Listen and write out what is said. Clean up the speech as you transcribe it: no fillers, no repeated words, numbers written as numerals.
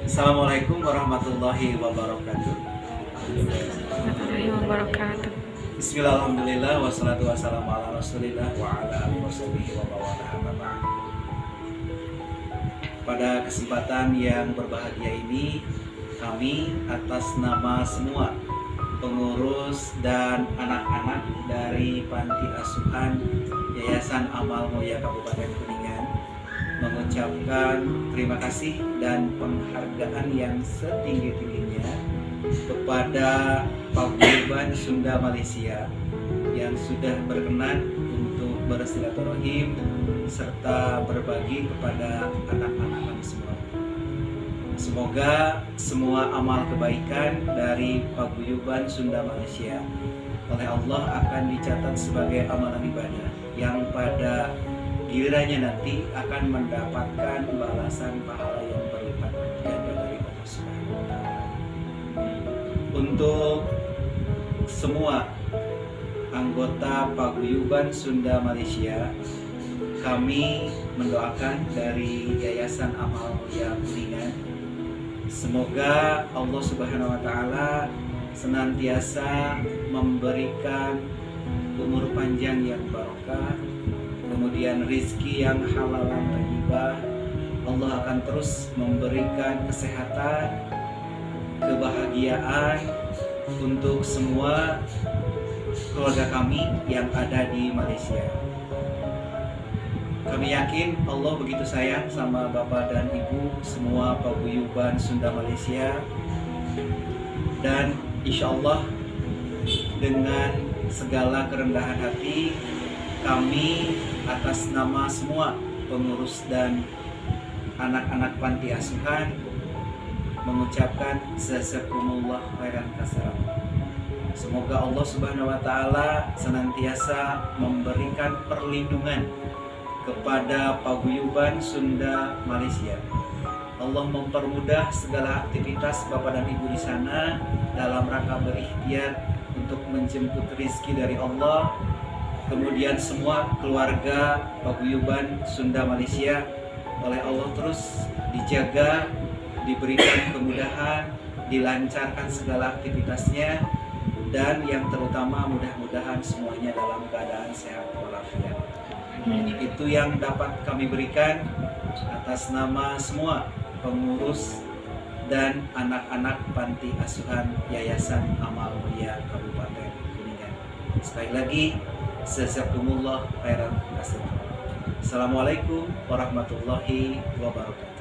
Assalamualaikum warahmatullahi wabarakatuh. Warahmatullahi wabarakatuh. Bismillah, alhamdulillah, wassalatu wassalamu ala rasulillah wa ala alihi washabihi wa bawala amma ba'd. Pada kesempatan yang berbahagia ini, kami atas nama semua pengurus dan anak-anak dari Panti Asuhan Yayasan Amal Mulia Kabupaten Kuningan mengucapkan terima kasih dan penghargaan yang setinggi-tingginya kepada Paguyuban Sunda Malaysia yang sudah berkenan untuk bersilaturahim serta berbagi kepada anak-anak kami semua. Semoga semua amal kebaikan dari Paguyuban Sunda Malaysia oleh Allah akan dicatat sebagai amalan ibadah yang pada gilirannya nanti akan mendapatkan balasan pahala yang berlipat ganda dari Allah Subhanahu wa Ta'ala. Untuk semua anggota Paguyuban Sunda Malaysia, kami mendoakan dari Yayasan Amal Mulia Kuningan, semoga Allah Subhanahu wa Ta'ala senantiasa memberikan umur panjang yang barokah, kemudian rizki yang halalan thayyibah. Allah akan terus memberikan kesehatan, kebahagiaan untuk semua keluarga kami yang ada di Malaysia. Kami yakin Allah begitu sayang sama Bapak dan Ibu semua Paguyuban Sunda Malaysia, dan insya Allah dengan segala kerendahan hati kami atas nama semua pengurus dan anak-anak panti asuhan mengucapkan jazakumullah khairan katsiran. Semoga Allah Subhanahu wa Ta'ala senantiasa memberikan perlindungan kepada Paguyuban Sunda Malaysia. Allah mempermudah segala aktivitas Bapak dan Ibu di sana dalam rangka berikhtiar untuk menjemput rizki dari Allah. Kemudian semua keluarga Paguyuban Sunda Malaysia oleh Allah terus dijaga, diberikan kemudahan, dilancarkan segala aktivitasnya, dan yang terutama mudah-mudahan semuanya dalam keadaan sehat walafiat. Itu yang dapat kami berikan atas nama semua pengurus dan anak-anak panti asuhan Yayasan Amal Mulia Kabupaten Kuningan. Sekali lagi, jazakumullah khairan katsiran. Assalamualaikum warahmatullahi wabarakatuh.